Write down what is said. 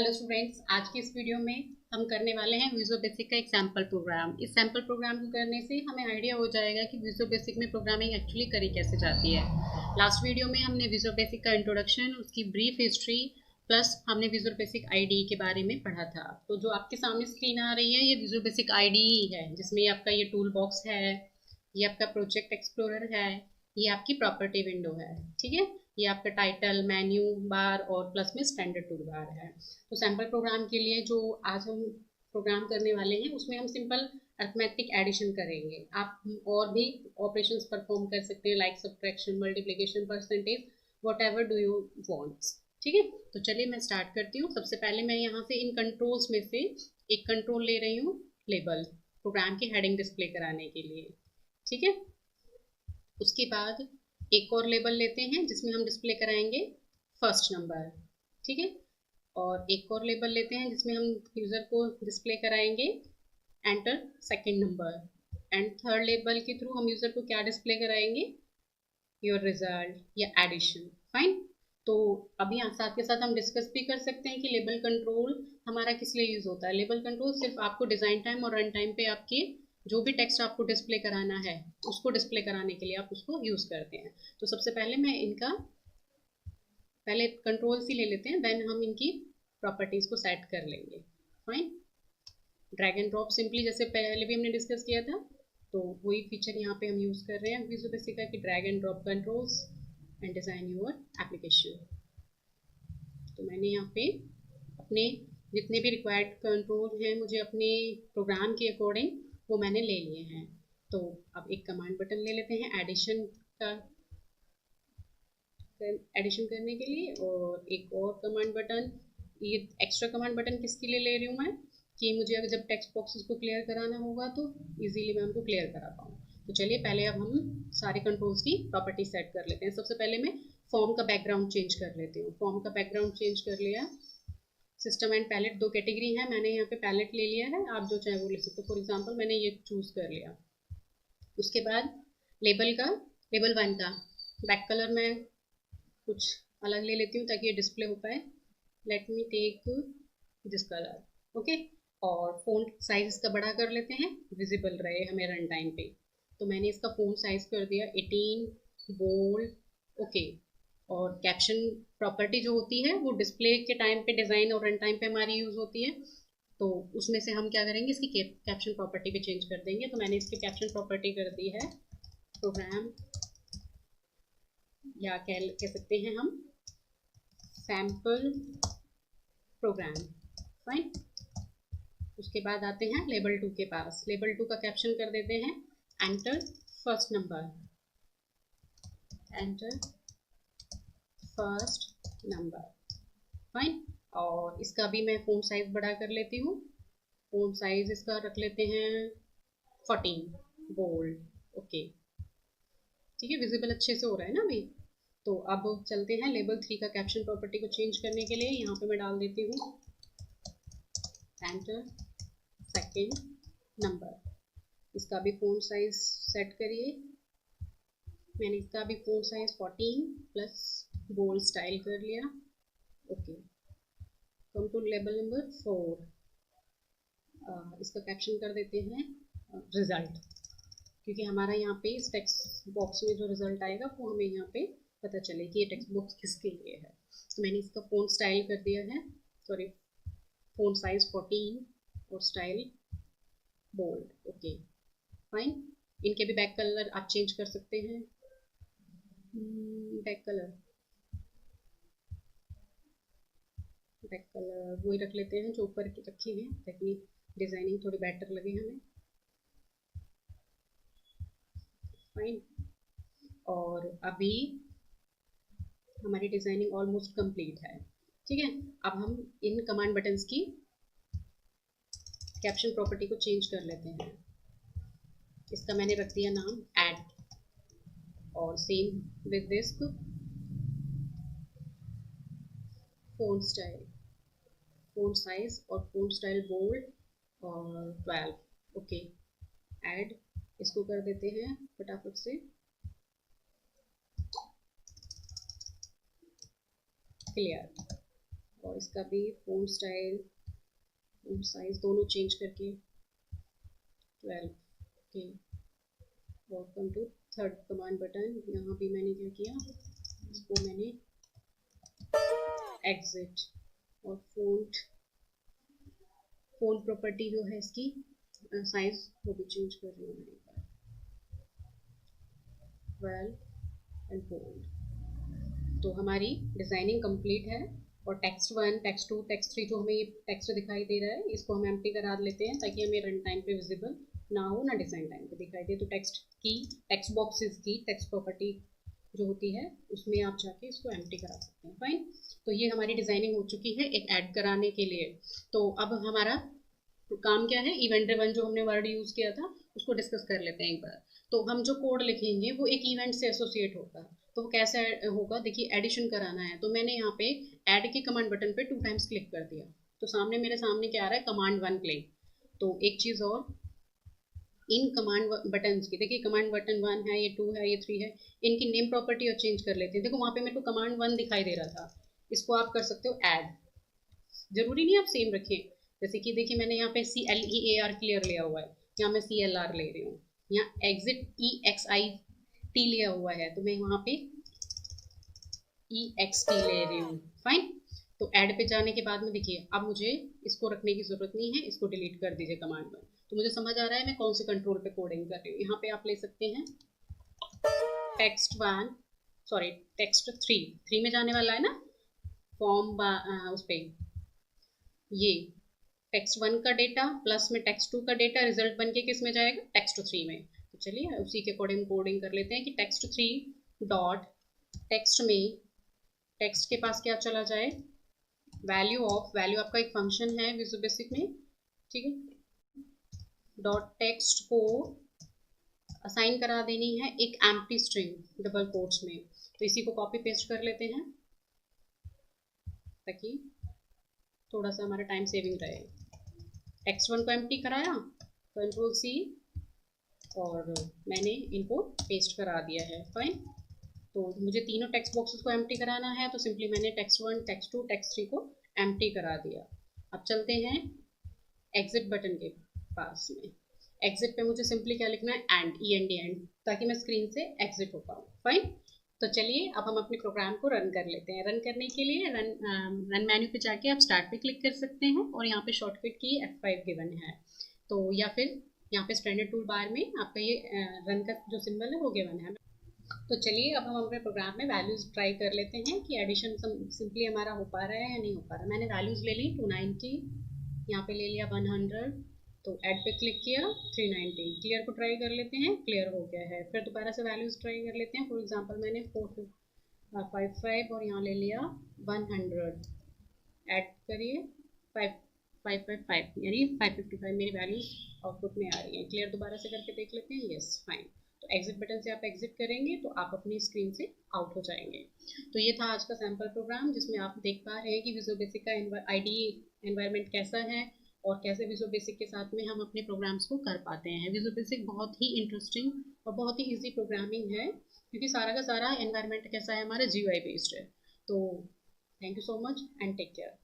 Hello students, आज की इस वीडियो में हम करने वाले हैं विजुअल बेसिक का एक सैम्पल प्रोग्राम। इस सैम्पल प्रोग्राम को करने से हमें आइडिया हो जाएगा कि विजुअल बेसिक में प्रोग्रामिंग एक्चुअली करी कैसे जाती है। लास्ट वीडियो में हमने विजुअल बेसिक का इंट्रोडक्शन, उसकी ब्रीफ हिस्ट्री प्लस हमने विजुअल बेसिक आईडी के बारे में पढ़ा था। तो जो आपके सामने स्क्रीन आ रही है ये विजुअल बेसिक आईडी है, जिसमें आपका ये टूल बॉक्स है, ये आपका प्रोजेक्ट एक्सप्लोरर है, ये आपकी प्रॉपर्टी विंडो है। ठीक है, ये आपका टाइटल, मेन्यू बार और प्लस में स्टैंडर्ड टूल बार है। तो सैम्पल प्रोग्राम के लिए जो आज हम प्रोग्राम करने वाले हैं उसमें हम सिंपल अरिथमेटिक एडिशन करेंगे। आप और भी ऑपरेशंस परफॉर्म कर सकते हैं, like subtraction, multiplication, percentage, what ever do you wants. ठीक है, तो चलिए मैं स्टार्ट करती हूँ। सबसे पहले मैं यहाँ से इन कंट्रोल्स में से एक कंट्रोल ले रही हूँ, लेबल, प्रोग्राम की हेडिंग डिस्प्ले कराने के लिए। ठीक है, उसके बाद एक और लेबल लेते हैं जिसमें हम डिस्प्ले कराएंगे फर्स्ट नंबर। ठीक है, और एक और लेबल लेते हैं जिसमें हम यूज़र को डिस्प्ले कराएंगे enter second number. And third label के थ्रू हम यूज़र को क्या डिस्प्ले कराएंगे, योर रिजल्ट या एडिशन। फाइन। तो अभी साथ के साथ हम डिस्कस भी कर सकते हैं कि लेबल कंट्रोल हमारा किस लिए यूज़ होता है। लेबल कंट्रोल सिर्फ आपको डिज़ाइन टाइम और रन टाइम पे आपके जो भी टेक्स्ट आपको डिस्प्ले कराना है उसको डिस्प्ले कराने के लिए आप उसको यूज़ करते हैं। तो सबसे पहले मैं इनका पहले कंट्रोल सी ले लेते हैं, देन हम इनकी प्रॉपर्टीज़ को सेट कर लेंगे। Fine. Drag and drop simply जैसे पहले भी हमने डिस्कस किया था, तो वही फीचर यहाँ पे हम यूज़ कर रहे हैं विजुअल बेसिक का कि drag and drop controls and design your application. तो मैंने यहाँ पे अपने जितने भी रिक्वायर्ड कंट्रोल हैं मुझे अपने प्रोग्राम के अकॉर्डिंग वो मैंने ले लिए हैं। तो अब एक कमांड बटन ले लेते हैं एडिशन का, एडिशन करने के लिए, और एक और कमांड बटन। ये एक्स्ट्रा कमांड बटन किसके लिए ले रही हूँ मैं, कि मुझे अगर जब टेक्स्ट बॉक्सेस को क्लियर कराना होगा तो इजीली मैं उनको क्लियर करा पाऊँ। तो चलिए पहले अब हम सारे कंट्रोल्स की प्रॉपर्टी सेट कर लेते हैं। सबसे पहले मैं फॉर्म का बैकग्राउंड चेंज कर लेती हूँ। फॉर्म का बैकग्राउंड चेंज कर लिया। सिस्टम एंड पैलेट दो कैटेगरी है, मैंने यहाँ पे पैलेट ले लिया है, आप जो चाहे वो ले सकते हो। फॉर एग्जांपल मैंने ये चूज़ कर लिया। उसके बाद लेबल का, लेबल 1 का बैक कलर मैं कुछ अलग ले लेती हूँ ताकि ये डिस्प्ले हो पाए। Let me take this colour. Okay, और फ़ॉन्ट साइज इसका बड़ा कर लेते हैं, विजिबल रहे हमें रन टाइम पे। तो मैंने इसका फ़ॉन्ट साइज कर दिया 18 बोल्ड। ओके, और कैप्शन प्रॉपर्टी जो होती है वो डिस्प्ले के टाइम पे, डिज़ाइन और रन टाइम पे हमारी यूज़ होती है। तो उसमें से हम क्या करेंगे, इसकी कैप्शन प्रॉपर्टी भी चेंज कर देंगे। तो मैंने इसकी कैप्शन प्रॉपर्टी कर दी है प्रोग्राम, या कह सकते हैं हम सैम्पल प्रोग्राम। फाइन। उसके बाद आते हैं लेबल 2 के पास। लेबल 2 का कैप्शन कर देते हैं enter first number, enter first number. Fine. और इसका भी मैं फ़ॉन्ट साइज बड़ा कर लेती हूँ। फ़ॉन्ट साइज इसका रख लेते हैं 14 बोल्ड। ओके, ठीक है, विजिबल अच्छे से हो रहा है ना अभी। तो अब चलते हैं लेबल 3 का कैप्शन प्रॉपर्टी को चेंज करने के लिए। यहाँ पे मैं डाल देती हूँ एंटर सेकेंड नंबर। इसका भी फ़ॉन्ट साइज सेट करिए। मैंने इसका भी font size 14 plus bold style कर लिया। Okay, come to label number 4। इसका कैप्शन कर देते हैं रिजल्ट, क्योंकि हमारा यहाँ पे इस टेक्स्ट बॉक्स में जो रिजल्ट आएगा वो हमें यहाँ पे पता चले कि ये टेक्स्ट बॉक्स किसके लिए है। तो मैंने इसका फ़ॉन्ट स्टाइल कर दिया है, सॉरी फ़ॉन्ट साइज 14 और स्टाइल बोल्ड। Okay, fine. इनके भी बैक कलर आप चेंज कर सकते हैं। बैक कलर वही रख लेते हैं जो ऊपर की रखे हैं ताकि डिज़ाइनिंग थोड़ी बेटर लगे हमें। फाइन। और अभी हमारी डिज़ाइनिंग ऑलमोस्ट कंप्लीट है। ठीक है, अब हम इन कमांड बटन्स की कैप्शन प्रॉपर्टी को चेंज कर लेते हैं। इसका मैंने रख दिया नाम ऐड, और same with this font style, font size और फ़ॉन्ट स्टाइल बोल्ड और 12। ओके, ऐड इसको कर देते हैं फटाफट से क्लियर। और इसका भी फ़ॉन्ट स्टाइल, फ़ॉन्ट साइज दोनों चेंज करके 12। Okay, welcome to third command button. यहाँ भी मैंने क्या किया, इसको मैंने एग्जिट, और फ़ॉन्ट प्रॉपर्टी जो है इसकी साइज वो भी चेंज कर रही हूँ मैं, 12 एंड बोल्ड। तो हमारी डिज़ाइनिंग कंप्लीट है। और टेक्स्ट 1, टेक्स्ट 2, टेक्स्ट 3 जो हमें ये टेक्स्ट दिखाई दे रहा है, इसको हम एम्प्टी करा लेते हैं ताकि हमें रन टाइम पे विजिबल ना हो, ना डिज़ाइन टाइम पे दिखाई दे। तो टेक्स्ट की, टेक्स्ट बॉक्सेस की टेक्स्ट प्रॉपर्टी जो होती है उसमें आप जाके इसको एम्प्टी करा सकते हैं। फाइन, तो ये हमारी डिज़ाइनिंग हो चुकी है एक ऐड कराने के लिए। तो अब हमारा काम क्या है, इवेंट ड्रिवन जो हमने वर्ड यूज़ किया था उसको डिस्कस कर लेते हैं एक बार। तो हम जो कोड लिखेंगे वो एक इवेंट से एसोसिएट होगा। तो वो कैसे होगा, देखिए एडिशन कराना है तो मैंने यहाँ पे ऐड के कमांड बटन पे 2 टाइम्स क्लिक कर दिया, तो सामने मेरे सामने क्या आ रहा है, कमांड 1 प्ले। तो एक चीज़ और, इन कमांड बटन की देखिए, कमांड बटन 1 है, ये 2 है, ये 3 है, इनकी नेम प्रॉपर्टी और चेंज कर लेते हैं। देखो वहाँ पे मेरे को कमांड 1 दिखाई दे रहा था, इसको आप कर सकते हो ऐड, जरूरी नहीं आप सेम रखें। जैसे कि देखिए मैंने यहाँ पे CLEAR क्लियर लिया हुआ है, यहाँ मैं CLR ले रही हूँ, यहाँ एग्जिट EXIT लिया हुआ है तो मैं वहाँ पे EXT ले रही हूँ। फाइन, तो ऐड पे जाने के बाद में देखिए अब मुझे इसको रखने की जरूरत नहीं है, इसको डिलीट कर दीजिए कमांड में। तो मुझे समझ आ रहा है मैं कौन से कंट्रोल पे कोडिंग कर रही हूँ। यहाँ पे आप ले सकते हैं टेक्स्ट 1, सॉरी टेक्स्ट 3 में जाने वाला है ना फॉर्म, उस पर ये टेक्स्ट 1 का डेटा प्लस में टेक्स्ट 2 का डेटा रिजल्ट बन के किस में जाएगा, टेक्स्ट 3 में। तो चलिए उसी के अकॉर्डिंग कोडिंग कर लेते हैं कि टेक्स्ट 3 डॉट टेक्स्ट में टेक्स्ट के पास क्या चला जाए, वैल्यू ऑफ, वैल्यू आपका एक फंक्शन है विजुअल बेसिक में, ठीक है, डॉट टेक्स्ट को असाइन करा देनी है एक एम्प्टी स्ट्रिंग डबल कोट्स में। तो इसी को कॉपी पेस्ट कर लेते हैं ताकि थोड़ा सा हमारा टाइम सेविंग रहे। टेक्स्ट 1 को एम्प्टी कराया, कंट्रोल C, और मैंने इनको पेस्ट करा दिया है। फाइन, तो मुझे तीनों टेक्स्ट बॉक्सेस को एम्प्टी कराना है तो सिंपली मैंने टेक्स्ट 1, टेक्स्ट 2, टेक्स्ट 3 को एम्प्टी करा दिया। अब चलते हैं एग्जिट बटन के पास में। एग्जिट पे मुझे सिंपली क्या लिखना है, एंड, ताकि मैं स्क्रीन से एग्जिट हो पाऊँ। फाइन, तो चलिए अब हम अपने प्रोग्राम को रन कर लेते हैं। रन करने के लिए रन मेन्यू पे जाके आप स्टार्ट पे क्लिक कर सकते हैं और यहाँ पे शॉर्टकट की F5 गिवन है, तो या फिर यहाँ पे स्टैंडर्ड टूल बार में आपका ये रन का जो सिंबल है वो गिवन है। तो चलिए अब हम अपने प्रोग्राम में वैल्यूज़ ट्राई कर लेते हैं कि एडिशन सिंपली हमारा हो पा रहा है या नहीं हो पा रहा है। मैंने वैल्यूज़ ले ली 290, यहाँ पे ले लिया 100, तो ऐड पे क्लिक किया 390। क्लियर को ट्राई कर लेते हैं, क्लियर हो गया है। फिर दोबारा से वैल्यूज़ ट्राई कर लेते हैं। फॉर एग्जांपल मैंने 455 और यहाँ ले लिया 100, ऐड करिए 555 यानी 555 मेरी वैल्यूज आउटपुट में आ रही है। क्लियर दोबारा से करके देख लेते हैं, यस फाइन। तो एग्जिट बटन से आप एग्जिट करेंगे तो आप अपनी स्क्रीन से आउट हो जाएंगे। तो ये था आज का सैम्पल प्रोग्राम जिसमें आप देख पा रहे हैं कि विजुअल बेसिक का IDE एनवायरनमेंट कैसा है और कैसे विजुअल बेसिक के साथ में हम अपने प्रोग्राम्स को कर पाते हैं। विजुअल बेसिक बहुत ही इंटरेस्टिंग और बहुत ही ईजी प्रोग्रामिंग है क्योंकि सारा का सारा एनवायरनमेंट कैसा है, हमारा GUI बेस्ड है। तो thank you so much and take care.